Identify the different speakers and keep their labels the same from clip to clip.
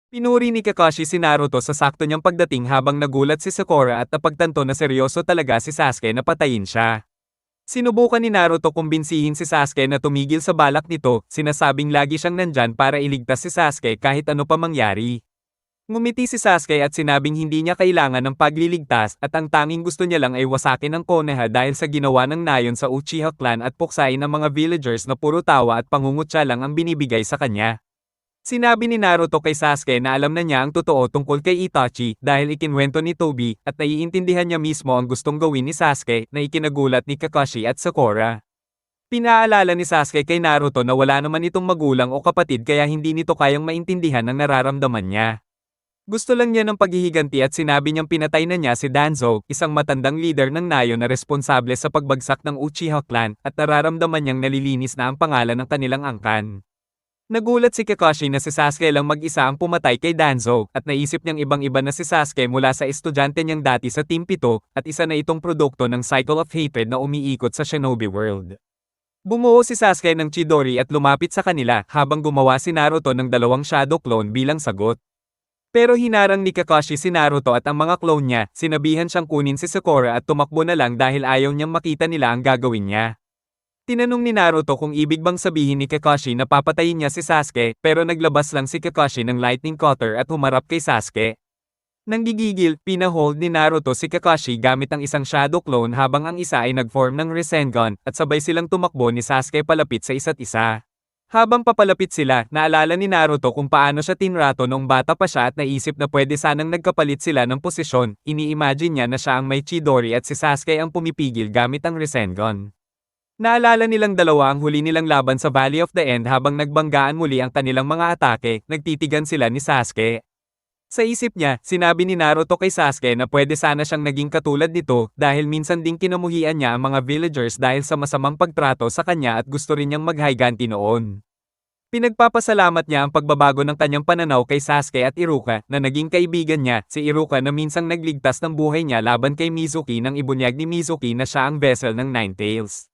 Speaker 1: Pinuri ni Kakashi si Naruto sa sakto niyang pagdating habang nagulat si Sakura at napagtanto na seryoso talaga si Sasuke na patayin siya. Sinubukan ni Naruto kumbinsihin si Sasuke na tumigil sa balak nito, sinasabing lagi siyang nandyan para iligtas si Sasuke kahit ano pa mangyari. Ngumiti si Sasuke at sinabing hindi niya kailangan ng pagliligtas at ang tanging gusto niya lang ay wasakin ang Konoha dahil sa ginawa ng Nayon sa Uchiha clan at puksain ang mga villagers na puro tawa at pangungutya lang ang binibigay sa kanya. Sinabi ni Naruto kay Sasuke na alam na niya ang totoo tungkol kay Itachi dahil ikinwento ni Tobi at naiintindihan niya mismo ang gustong gawin ni Sasuke na ikinagulat ni Kakashi at Sakura. Pinaalala ni Sasuke kay Naruto na wala naman itong magulang o kapatid kaya hindi nito kayang maintindihan ang nararamdaman niya. Gusto lang niya ng paghihiganti at sinabi niyang pinatay na niya si Danzo, isang matandang leader ng Nayo na responsable sa pagbagsak ng Uchiha clan at nararamdaman niyang nalilinis na ang pangalan ng kanilang angkan. Nagulat si Kakashi na si Sasuke lang mag-isa ang pumatay kay Danzo at naisip niyang ibang-iba na si Sasuke mula sa estudyante niyang dati sa Team 7 at isa na itong produkto ng Cycle of Hatred na umiikot sa Shinobi World. Bumuo si Sasuke ng Chidori at lumapit sa kanila habang gumawa si Naruto ng dalawang shadow clone bilang sagot. Pero hinarang ni Kakashi si Naruto at ang mga clone niya, sinabihan siyang kunin si Sakura at tumakbo na lang dahil ayaw niyang makita nila ang gagawin niya. Tinanong ni Naruto kung ibig bang sabihin ni Kakashi na papatayin niya si Sasuke pero naglabas lang si Kakashi ng lightning cutter at humarap kay Sasuke. Nanggigigil, pinahold ni Naruto si Kakashi gamit ang isang shadow clone habang ang isa ay nag-form ng Rasengan at sabay silang tumakbo ni Sasuke palapit sa isa't isa. Habang papalapit sila, naalala ni Naruto kung paano siya tinrato noong bata pa siya at naisip na pwede sanang nagkapalit sila ng posisyon, ini-imagine niya na siya ang may Chidori at si Sasuke ang pumipigil gamit ang Rasengan. Naalala nilang dalawa ang huli nilang laban sa Valley of the End habang nagbanggaan muli ang kanilang mga atake, nagtitigan sila ni Sasuke. Sa isip niya, sinabi ni Naruto kay Sasuke na pwede sana siyang naging katulad nito dahil minsan ding kinamuhian niya ang mga villagers dahil sa masamang pagtrato sa kanya at gusto rin niyang maghiganti noon. Pinagpapasalamat niya ang pagbabago ng kanyang pananaw kay Sasuke at Iruka na naging kaibigan niya, si Iruka na minsang nagligtas ng buhay niya laban kay Mizuki nang ibunyag ni Mizuki na siya ang vessel ng Nine Tails.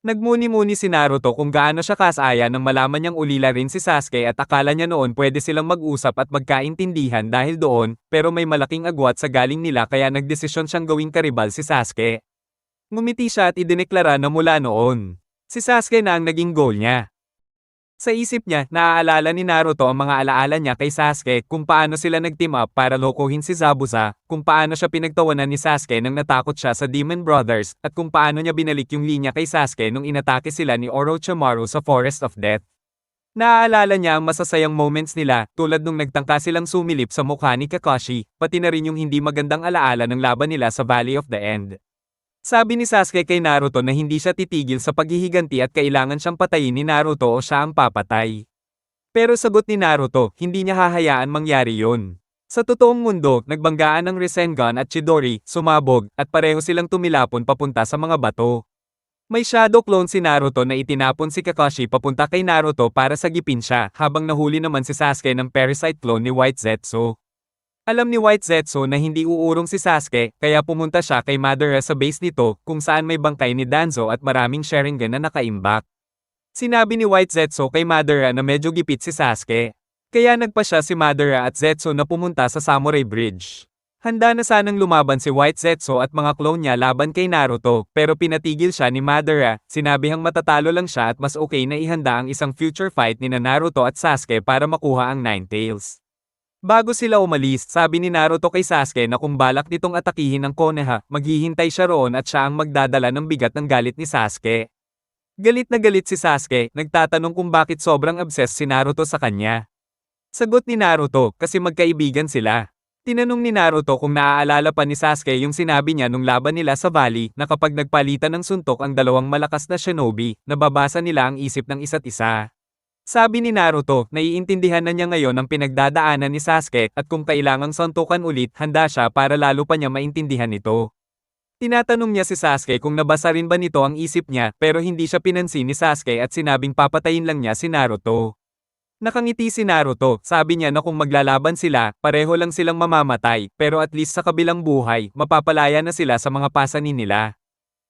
Speaker 1: Nagmuni-muni si Naruto kung gaano siya kasaya nang malaman niyang ulila rin si Sasuke at akala niya noon pwede silang mag-usap at magkaintindihan dahil doon, pero may malaking agwat sa galing nila kaya nagdesisyon siyang gawing karibal si Sasuke. Ngumiti siya at idineklara na mula noon, si Sasuke na ang naging goal niya. Sa isip niya, naaalala ni Naruto ang mga alaala niya kay Sasuke kung paano sila nag-team up para lokohin si Zabuza, kung paano siya pinagtawanan ni Sasuke nang natakot siya sa Demon Brothers, at kung paano niya binalik yung linya kay Sasuke nung inatake sila ni Orochimaru sa Forest of Death. Naaalala niya ang masasayang moments nila, tulad nung nagtangka silang sumilip sa mukha ni Kakashi, pati na rin yung hindi magandang alaala ng laban nila sa Valley of the End. Sabi ni Sasuke kay Naruto na hindi siya titigil sa paghihiganti at kailangan siyang patayin ni Naruto o siya ang papatay. Pero sagot ni Naruto, hindi niya hahayaan mangyari yun. Sa totoong mundo, nagbanggaan ng Rasengan at Chidori, sumabog, at pareho silang tumilapon papunta sa mga bato. May shadow clone si Naruto na itinapon si Kakashi papunta kay Naruto para sagipin siya habang nahuli naman si Sasuke ng parasite clone ni White Zetsu. Alam ni White Zetsu na hindi uurong si Sasuke, kaya pumunta siya kay Madara sa base nito, kung saan may bangkay ni Danzo at maraming Sharingan na nakaimbak. Sinabi ni White Zetsu kay Madara na medyo gipit si Sasuke. Kaya nagpa siya si Madara at Zetsu na pumunta sa Samurai Bridge. Handa na sanang lumaban si White Zetsu at mga clone niya laban kay Naruto, pero pinatigil siya ni Madara, sinabihang matatalo lang siya at mas okay na ihanda ang isang future fight ni Naruto at Sasuke para makuha ang Nine Tails. Bago sila umalis, sabi ni Naruto kay Sasuke na kung balak nitong atakihin ang Konoha, maghihintay siya roon at siya ang magdadala ng bigat ng galit ni Sasuke. Galit na galit si Sasuke, nagtatanong kung bakit sobrang obsessed si Naruto sa kanya. Sagot ni Naruto, kasi magkaibigan sila. Tinanong ni Naruto kung naaalala pa ni Sasuke yung sinabi niya nung laban nila sa valley na kapag nagpalitan ng suntok ang dalawang malakas na shinobi, nababasa nila ang isip ng isa't isa. Sabi ni Naruto, naiintindihan na niya ngayon ang pinagdadaanan ni Sasuke at kung kailangang suntukan ulit, handa siya para lalo pa niya maintindihan ito. Tinatanong niya si Sasuke kung nabasa rin ba nito ang isip niya pero hindi siya pinansin ni Sasuke at sinabing papatayin lang niya si Naruto. Nakangiti si Naruto, sabi niya na kung maglalaban sila, pareho lang silang mamamatay pero at least sa kabilang buhay, mapapalaya na sila sa mga pasanin nila.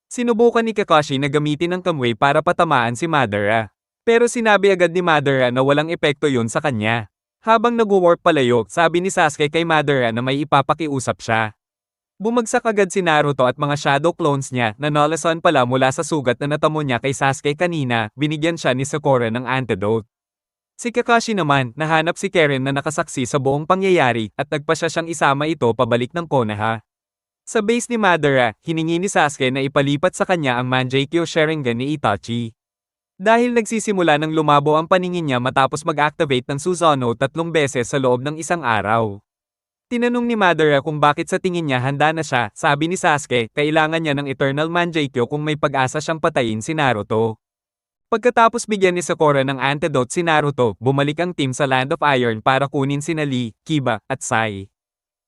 Speaker 1: Sinubukan ni Kakashi na gamitin ang kamway para patamaan si Madara. Pero sinabi agad ni Madara na walang epekto yun sa kanya. Habang nag-warp palayo, sabi ni Sasuke kay Madara na may ipapakiusap siya. Bumagsak agad si Naruto at mga shadow clones niya na nalasan pala mula sa sugat na natamo niya kay Sasuke kanina, binigyan siya ni Sakura ng antidote. Si Kakashi naman, nahanap si Karen na nakasaksi sa buong pangyayari at nagpa siya siyang isama ito pabalik ng Konoha. Sa base ni Madara, hiningi ni Sasuke na ipalipat sa kanya ang Mangekyou Sharingan ni Itachi. Dahil nagsisimula ng lumabo ang paningin niya matapos mag-activate ng Susanoo 3 beses sa loob ng isang araw. Tinanong ni Madara kung bakit sa tingin niya handa na siya, sabi ni Sasuke, kailangan niya ng Eternal Mangekyou kung may pag-asa siyang patayin si Naruto. Pagkatapos bigyan ni Sakura ng antidote si Naruto, bumalik ang team sa Land of Iron para kunin sina Lee, Kiba, at Sai.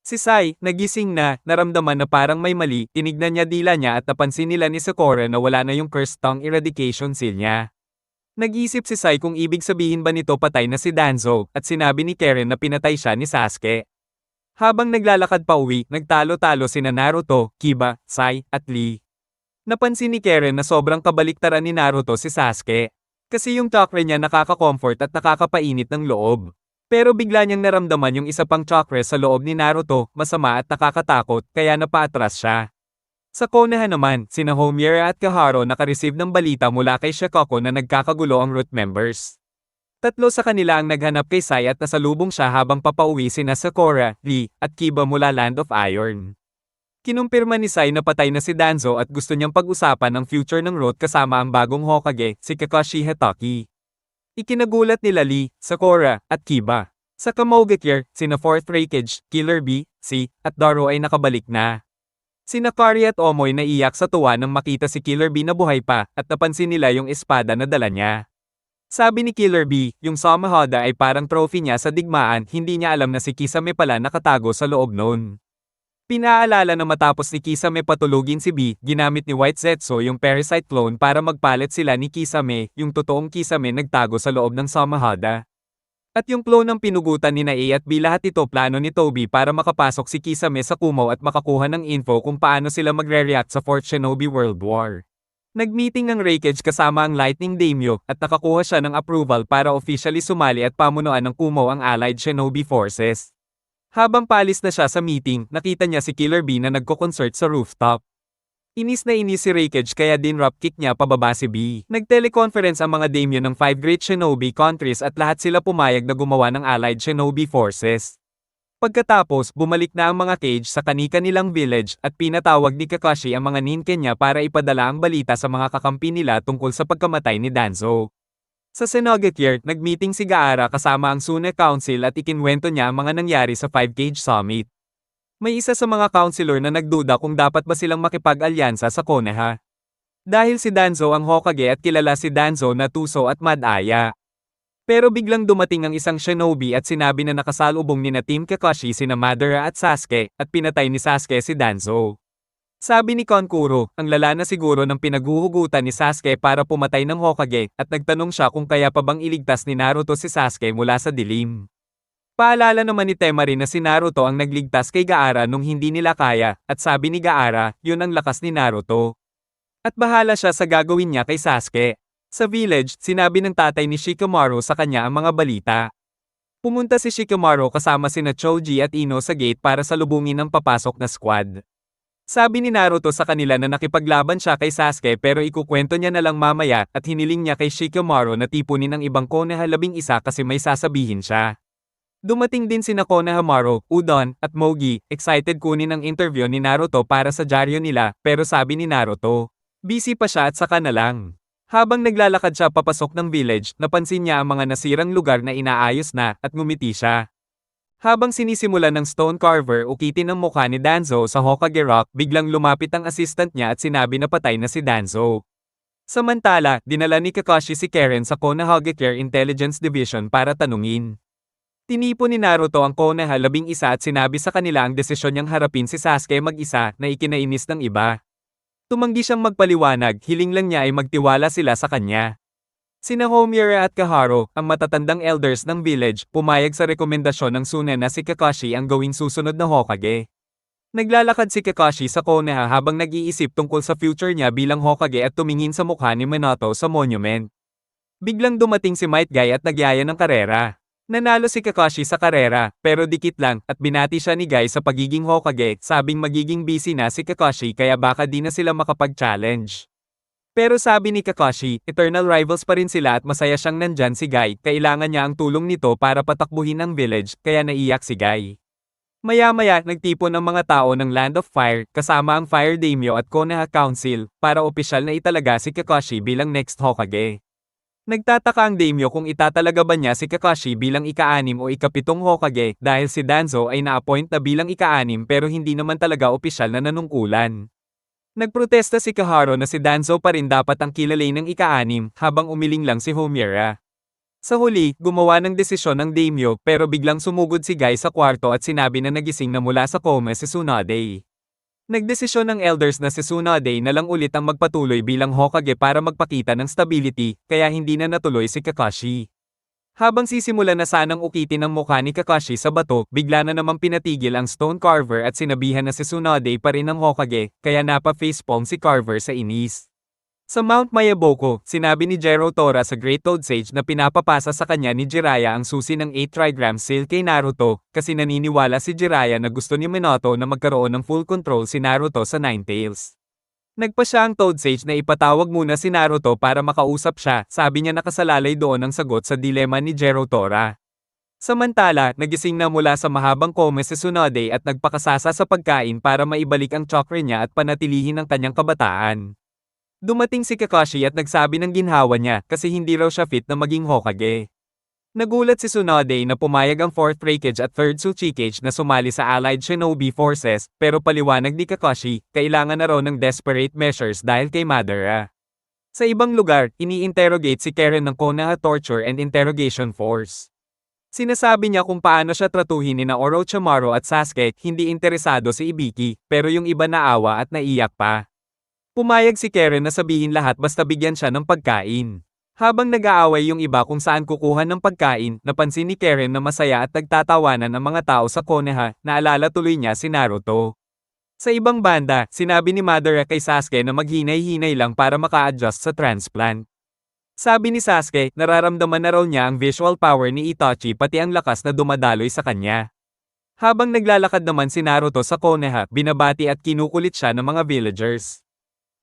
Speaker 1: Si Sai, nagising na, naramdaman na parang may mali, tinignan niya dila niya at napansin nila ni Sakura na wala na yung Cursed Tongue Eradication Seal niya. Nag-isip si Sai kung ibig sabihin ba nito patay na si Danzo, at sinabi ni Karen na pinatay siya ni Sasuke. Habang naglalakad pa uwi, nagtalo-talo sina Naruto, Kiba, Sai, at Lee. Napansin ni Karen na sobrang kabaliktaran ni Naruto si Sasuke. Kasi yung chakra niya nakaka-comfort at nakakapainit ng loob. Pero bigla niyang naramdaman yung isa pang chakra sa loob ni Naruto, masama at nakakatakot, kaya napaatras siya. Sa Konoha naman, sina Homiera at Kaharu nakareceive ng balita mula kay Shikako na nagkakagulo ang root members. Tatlo sa kanila ang naghanap kay Sai at nasalubong siya habang papauwi sina Sakura, Lee, at Kiba mula Land of Iron. Kinumpirma ni Sai na patay na si Danzo at gusto niyang pag-usapan ang future ng root kasama ang bagong Hokage, si Kakashi Hatake. Ikinagulat nila Lee, Sakura, at Kiba. Sa Kamogakure, sina Fourth Raikage, Killer Bee, C, at Daro ay nakabalik na. Sina Kari at Omoy naiyak sa tuwa nang makita si Killer Bee na buhay pa at napansin nila yung espada na dala niya. Sabi ni Killer Bee, yung Samahada ay parang trophy niya sa digmaan, hindi niya alam na si Kisame pala nakatago sa loob noon. Pinaalala na matapos ni Kisame patulugin si Bee, ginamit ni White Zetsu yung Parasite clone para magpalit sila ni Kisame, yung totoong Kisame nagtago sa loob ng Samahada. At yung clone ng pinugutan ni A at B lahat ito plano ni Toby para makapasok si Kisame sa Kumo at makakuha ng info kung paano sila magre-react sa 4th Shinobi World War. Nagmeeting ng Raikage kasama ang Lightning Daimyo at nakakuha siya ng approval para officially sumali at pamunuan ng Kumo ang Allied Shinobi Forces. Habang paalis na siya sa meeting, nakita niya si Killer Bee na nagko-concert sa rooftop. Inis na inis si Raikage kaya dinropkick niya pababa si B. Nag-teleconference ang mga daimyo ng 5 Great Shinobi countries at lahat sila pumayag na gumawa ng Allied Shinobi Forces. Pagkatapos, bumalik na ang mga Cage sa kani-kanilang village at pinatawag ni Kakashi ang mga ninken niya para ipadala ang balita sa mga kakampi nila tungkol sa pagkamatay ni Danzo. Sa Senogakure, nag-meeting si Gaara kasama ang Sune Council at ikinwento niya ang mga nangyari sa 5 Cage Summit. May isa sa mga counselor na nagduda kung dapat ba silang makipag-alyansa sa Konoha. Dahil si Danzo ang Hokage at kilala si Danzo na Tuso at Madaya. Pero biglang dumating ang isang shinobi at sinabi na nakasalubong ni na Team Kakashi sina Madara at Sasuke at pinatay ni Sasuke si Danzo. Sabi ni Konkuro, ang lala na siguro ng pinaghuhugutan ni Sasuke para pumatay ng Hokage at nagtanong siya kung kaya pa bang iligtas ni Naruto si Sasuke mula sa dilim. Paalala naman ni Temari na si Naruto ang nagligtas kay Gaara nung hindi nila kaya, at sabi ni Gaara, yun ang lakas ni Naruto. At bahala siya sa gagawin niya kay Sasuke. Sa village, sinabi ng tatay ni Shikamaru sa kanya ang mga balita. Pumunta si Shikamaru kasama sina Choji at Ino sa gate para salubungin ang papasok na squad. Sabi ni Naruto sa kanila na nakipaglaban siya kay Sasuke pero ikukwento niya na lang mamaya at hiniling niya kay Shikamaru na tipunin ang ibang Konoha 11 kasi may sasabihin siya. Dumating din sina Konohamaru, Udon, at Mogi, excited kunin ang interview ni Naruto para sa dyaryo nila, pero sabi ni Naruto, busy pa siya at saka na lang. Habang naglalakad siya papasok ng village, napansin niya ang mga nasirang lugar na inaayos na, at ngumiti siya. Habang sinisimula ng stone carver ukitin ang mukha ni Danzo sa Hokage Rock, biglang lumapit ang assistant niya at sinabi na patay na si Danzo. Samantala, dinala ni Kakashi si Karen sa Konohagakure Intelligence Division para tanungin. Tinipon ni Naruto ang Konoha 11 at sinabi sa kanila ang desisyon niyang harapin si Sasuke mag-isa na ikinainis ng iba. Tumanggi siyang magpaliwanag, hiling lang niya ay magtiwala sila sa kanya. Sina Homiera at Kaharu, ang matatandang elders ng village, pumayag sa rekomendasyon ng Sune na si Kakashi ang gawing susunod na Hokage. Naglalakad si Kakashi sa Konoha habang nag-iisip tungkol sa future niya bilang Hokage at tumingin sa mukha ni Minato sa monument. Biglang dumating si Might Guy at nagyaya ng karera. Nanalo si Kakashi sa karera, pero dikit lang, at binati siya ni Guy sa pagiging Hokage, sabing magiging busy na si Kakashi kaya baka di na sila makapag-challenge. Pero sabi ni Kakashi, eternal rivals pa rin sila at masaya siyang nandyan si Guy, kailangan niya ang tulong nito para patakbuhin ang village, kaya naiyak si Guy. Maya-maya, nagtipon ang mga tao ng Land of Fire, kasama ang Fire Daimyo at Konoha Council, para opisyal na italaga si Kakashi bilang next Hokage. Nagtataka ang daimyo kung itatalaga ba niya si Kakashi bilang ika-6 o ika-7 Hokage dahil si Danzo ay na-appoint na bilang ika-6 pero hindi naman talaga opisyal na nanungkulan. Nagprotesta si Kaharu na si Danzo pa rin dapat ang kilalay ng ika-6 habang umiling lang si Homura. Sa huli, gumawa ng desisyon ang daimyo pero biglang sumugod si Guy sa kwarto at sinabi na nagising na mula sa coma si Tsunade. Nagdesisyon ng elders na si Tsunade na lang ulit ang magpatuloy bilang Hokage para magpakita ng stability, kaya hindi na natuloy si Kakashi. Habang sisimulan na sanang ukitin ang mukha ni Kakashi sa bato, bigla na namang pinatigil ang Stone Carver at sinabihan na si Tsunade pa rin ang Hokage, kaya napa-facepalm si Carver sa inis. Sa Mount Mayaboko, sinabi ni Jero Tora sa Great Toad Sage na pinapapasa sa kanya ni Jiraiya ang susi ng 8 trigram seal kay Naruto, kasi naniniwala si Jiraiya na gusto ni Minato na magkaroon ng full control si Naruto sa Ninetales. Nagpa siya ang Toad Sage na ipatawag muna si Naruto para makausap siya, sabi niya nakasalalay doon ang sagot sa dilema ni Jero Tora. Samantala, nagising na mula sa mahabang koma si Tsunade at nagpakasasa sa pagkain para maibalik ang chakra niya at panatilihin ang kanyang kabataan. Dumating si Kakashi at nagsabi ng ginhawa niya kasi hindi raw siya fit na maging Hokage. Nagulat si Tsunade na pumayag ang 4th Raikage at 3rd Tsuchikage na sumali sa Allied Shinobi Forces, pero paliwanag ni Kakashi, kailangan na raw ng desperate measures dahil kay Madara. Sa ibang lugar, ini-interrogate si Karen ng Konoha Torture and Interrogation Force. Sinasabi niya kung paano siya tratuhin ni Orochimaru at Sasuke, hindi interesado si Ibiki, pero yung iba naawa at naiyak pa. Pumayag si Karen na sabihin lahat basta bigyan siya ng pagkain. Habang nag-aaway yung iba kung saan kukuha ng pagkain, napansin ni Karen na masaya at nagtatawanan ang mga tao sa Konoha, naalala tuloy niya si Naruto. Sa ibang banda, sinabi ni Madara kay Sasuke na maghinay-hinay lang para maka-adjust sa transplant. Sabi ni Sasuke, nararamdaman na raw niya ang visual power ni Itachi pati ang lakas na dumadaloy sa kanya. Habang naglalakad naman si Naruto sa Konoha, binabati at kinukulit siya ng mga villagers.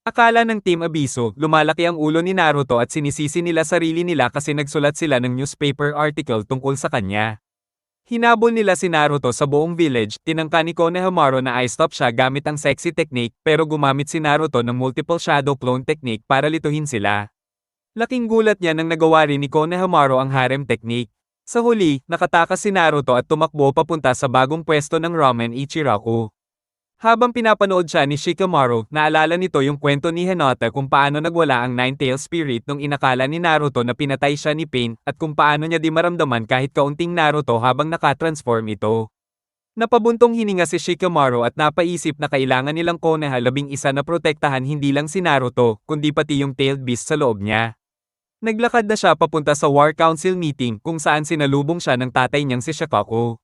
Speaker 1: Akala ng Team Abiso, lumalaki ang ulo ni Naruto at sinisisi nila sarili nila kasi nagsulat sila ng newspaper article tungkol sa kanya. Hinabol nila si Naruto sa buong village, tinangka ni Konohamaru na i-stop siya gamit ang sexy technique, pero gumamit si Naruto ng multiple shadow clone technique para lituhin sila. Laking gulat niya nang nagawa rin ni Konohamaru ang harem technique. Sa huli, nakatakas si Naruto at tumakbo papunta sa bagong pwesto ng Ramen Ichiraku. Habang pinapanood siya ni Shikamaru, naalala nito yung kwento ni Hinata kung paano nagwala ang Nine-Tailed Spirit nung inakala ni Naruto na pinatay siya ni Pain, at kung paano niya di maramdaman kahit kaunting Naruto habang nakatransform ito. Napabuntong hininga si Shikamaru at napaisip na kailangan nilang Konoha 11 na protektahan hindi lang si Naruto, kundi pati yung tailed beast sa loob niya. Naglakad na siya papunta sa War Council meeting kung saan sinalubong siya ng tatay niyang si Shikaku.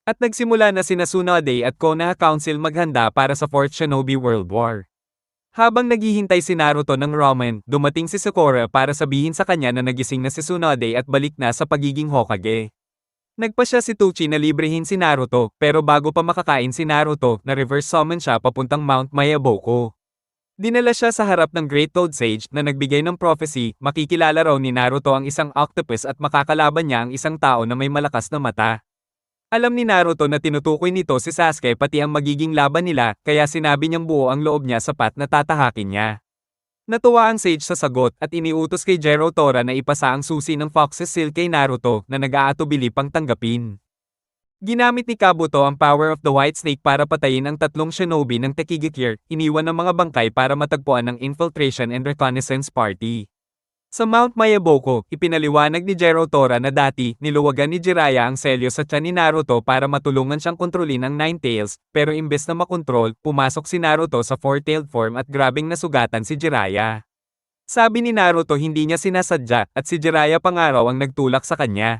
Speaker 1: At nagsimula na sina Tsunade at Konoha Council maghanda para sa 4th Shinobi World War. Habang naghihintay si Naruto ng ramen, dumating si Sakura para sabihin sa kanya na nagising na si Tsunade at balik na sa pagiging Hokage. Nagpa siya si Tuchi na librehin si Naruto, pero bago pa makakain si Naruto, na reverse summon siya papuntang Mount Mayaboko. Dinala siya sa harap ng Great Toad Sage na nagbigay ng prophecy, makikilala raw ni Naruto ang isang octopus at makakalaban niya ang isang tao na may malakas na mata. Alam ni Naruto na tinutukoy nito si Sasuke pati ang magiging laban nila, kaya sinabi niyang buo ang loob niya sapat na tatahakin niya. Natuwa ang Sage sa sagot at iniutos kay Jero Tora na ipasa ang susi ng Fox's Seal kay Naruto na nag-aatubili pang tanggapin. Ginamit ni Kabuto ang power of the White Snake para patayin ang 3 shinobi ng Tekigakir, iniwan ng mga bangkay para matagpuan ng Infiltration and Reconnaissance Party. Sa Mount Mayaboko, ipinaliwanag ni Jero Tora na dati, niluwagan ni Jiraiya ang selyo sa tiyan ni Naruto para matulungan siyang kontrolin ang Nine-Tails, pero imbes na makontrol, pumasok si Naruto sa four-tailed form at grabing nasugatan si Jiraiya. Sabi ni Naruto hindi niya sinasadya, at si Jiraiya pa nga raw ang nagtulak sa kanya.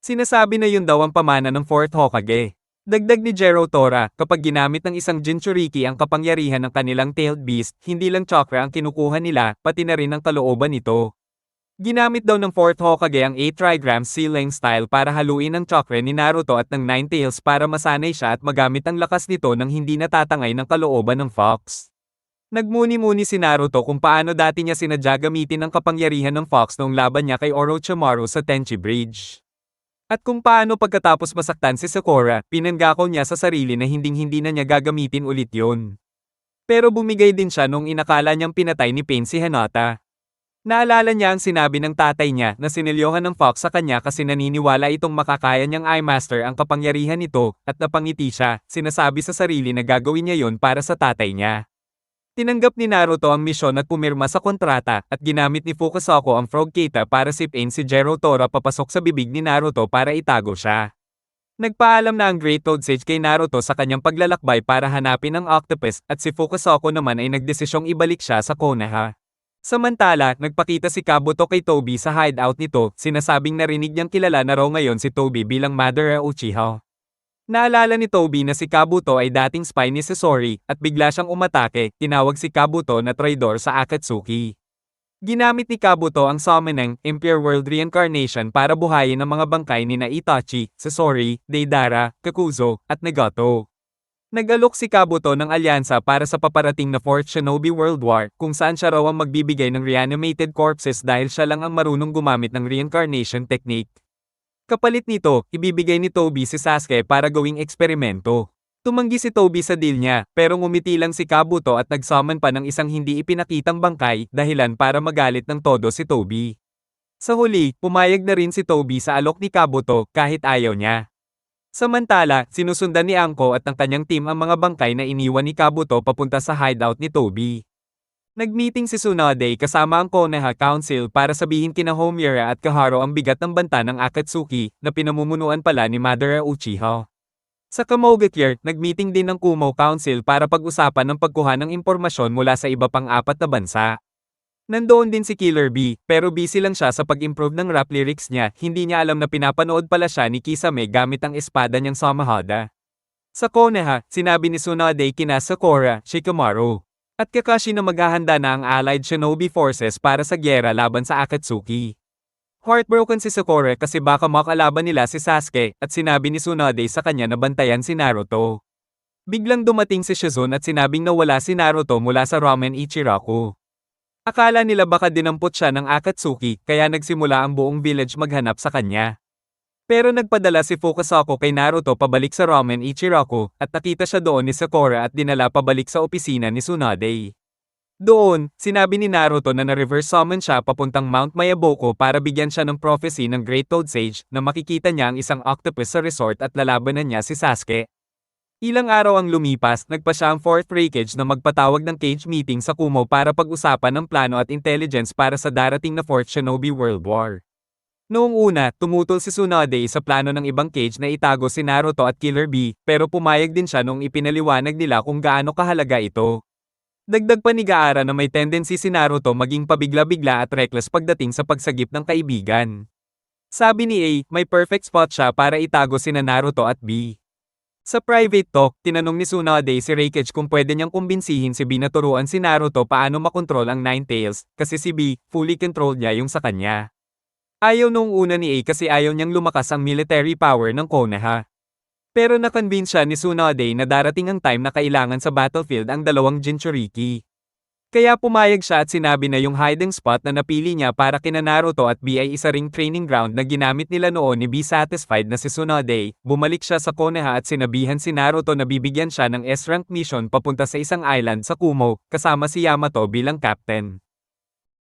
Speaker 1: Sinasabi na yun daw ang pamana ng 4th Hokage. Dagdag ni Jero Tora, kapag ginamit ng isang Jinchuriki ang kapangyarihan ng kanilang tailed beast, hindi lang chakra ang kinukuha nila, pati na rin ang kalooban nito. Ginamit daw ng 4th Hokage ang 8 trigrams Sealing Style para haluin ang chakra ni Naruto at ng Nine Tails para masanay siya at magamit ang lakas nito nang hindi natatangay ng kalooban ng Fox. Nagmuni-muni si Naruto kung paano dati niya sinadya gamitin ang kapangyarihan ng Fox noong laban niya kay Orochimaru sa Tenchi Bridge. At kung paano pagkatapos masaktan si Sakura, pinanggako niya sa sarili na hinding-hindi na niya gagamitin ulit yun. Pero bumigay din siya nung inakala niyang pinatay ni Pain si Hinata. Naalala niya ang sinabi ng tatay niya na sinilyohan ng Fox sa kanya kasi naniniwala itong makakaya niyang Eye Master ang kapangyarihan nito, at napangiti siya, sinasabi sa sarili na gagawin niya yon para sa tatay niya. Tinanggap ni Naruto ang misyon at pumirma sa kontrata, at ginamit ni Fukasaku ang Frog Kita para sipin si Gero Tora papasok sa bibig ni Naruto para itago siya. Nagpaalam na ang Great Toad Sage kay Naruto sa kanyang paglalakbay para hanapin ang octopus, at si Fukasaku naman ay nagdesisyong ibalik siya sa Konoha. Samantala, nagpakita si Kabuto kay Toby sa hideout nito, sinasabing narinig niyang kilala na raw ngayon si Toby bilang Madara Uchiha. Naalala ni Toby na si Kabuto ay dating spy ni Sasori, at bigla siyang umatake, tinawag si Kabuto na traidor sa Akatsuki. Ginamit ni Kabuto ang summoning Impure World Reincarnation para buhayin ang mga bangkay ni Itachi, Sasori, Deidara, Kakuzo, at Nagato. Nag-alok si Kabuto ng alyansa para sa paparating na 4th Shinobi World War, kung saan siya raw ang magbibigay ng reanimated corpses dahil siya lang ang marunong gumamit ng reincarnation technique. Kapalit nito, ibibigay ni Toby si Sasuke para gawing eksperimento. Tumanggi si Toby sa deal niya, pero ngumiti lang si Kabuto at nag-summon pa ng isang hindi ipinakitang bangkay, dahilan para magalit ng todo si Toby. Sa huli, pumayag na rin si Toby sa alok ni Kabuto kahit ayaw niya. Samantala, sinusundan ni Anko at ng kanyang team ang mga bangkay na iniwan ni Kabuto papunta sa hideout ni Toby. Nagmeeting si Tsunade kasama ang Konoha Council para sabihin kina Homura at Kaharo ang bigat ng banta ng Akatsuki, na pinamumunuan pala ni Madara Uchiha. Sa Kamogakyar, nagmeeting din ng Kumo Council para pag-usapan ng pagkuha ng impormasyon mula sa iba pang 4 na bansa. Nandoon din si Killer B, pero busy lang siya sa pag-improve ng rap lyrics niya, hindi niya alam na pinapanood pala siya ni Kisame gamit ang espada niyang Samahada. Sa Konoha, sinabi ni Tsunade kina Sakura, Shikamaru, at Kakashi na maghahanda na ang Allied Shinobi Forces para sa gyera laban sa Akatsuki. Heartbroken si Sakura kasi baka makalaban nila si Sasuke, at sinabi ni Tsunade sa kanya na bantayan si Naruto. Biglang dumating si Shizune at sinabing nawala si Naruto mula sa Ramen Ichiraku. Akala nila baka dinampot siya ng Akatsuki, kaya nagsimula ang buong village maghanap sa kanya. Pero nagpadala si Fukasaku kay Naruto pabalik sa Ramen Ichiraku, at nakita siya doon ni Sakura at dinala pabalik sa opisina ni Tsunade. Doon, sinabi ni Naruto na na-reverse summon siya papuntang Mount Mayaboko para bigyan siya ng prophecy ng Great Toad Sage na makikita niya ang isang octopus sa resort at lalabanan niya si Sasuke. Ilang araw ang lumipas, nagpa siya ang 4th Raikage na magpatawag ng cage meeting sa Kumo para pag-usapan ng plano at intelligence para sa darating na 4th Shinobi World War. Noong una, tumutol si Tsunade sa plano ng ibang cage na itago si Naruto at Killer B, pero pumayag din siya noong ipinaliwanag nila kung gaano kahalaga ito. Dagdag pa ni Gaara na may tendency si Naruto maging pabigla-bigla at reckless pagdating sa pagsagip ng kaibigan. Sabi ni A, may perfect spot siya para itago sina Naruto at B. Sa private talk, tinanong ni Tsunade si Raikage kung pwede niyang kumbinsihin si B na turuan si Naruto paano makontrol ang Nine Tails, kasi si B, fully controlled niya yung sa kanya. Ayaw nung una ni A kasi ayaw niyang lumakas ang military power ng Konoha. Pero na-convince siya ni Tsunade na darating ang time na kailangan sa battlefield ang dalawang Jinchuriki. Kaya pumayag siya at sinabi na yung hiding spot na napili niya para kina Naruto at B ay isa ring training ground na ginamit nila noon ni B. Satisfied na si Tsunade, bumalik siya sa Konoha at sinabihan si Naruto na bibigyan siya ng S-rank mission papunta sa isang island sa Kumo, kasama si Yamato bilang captain.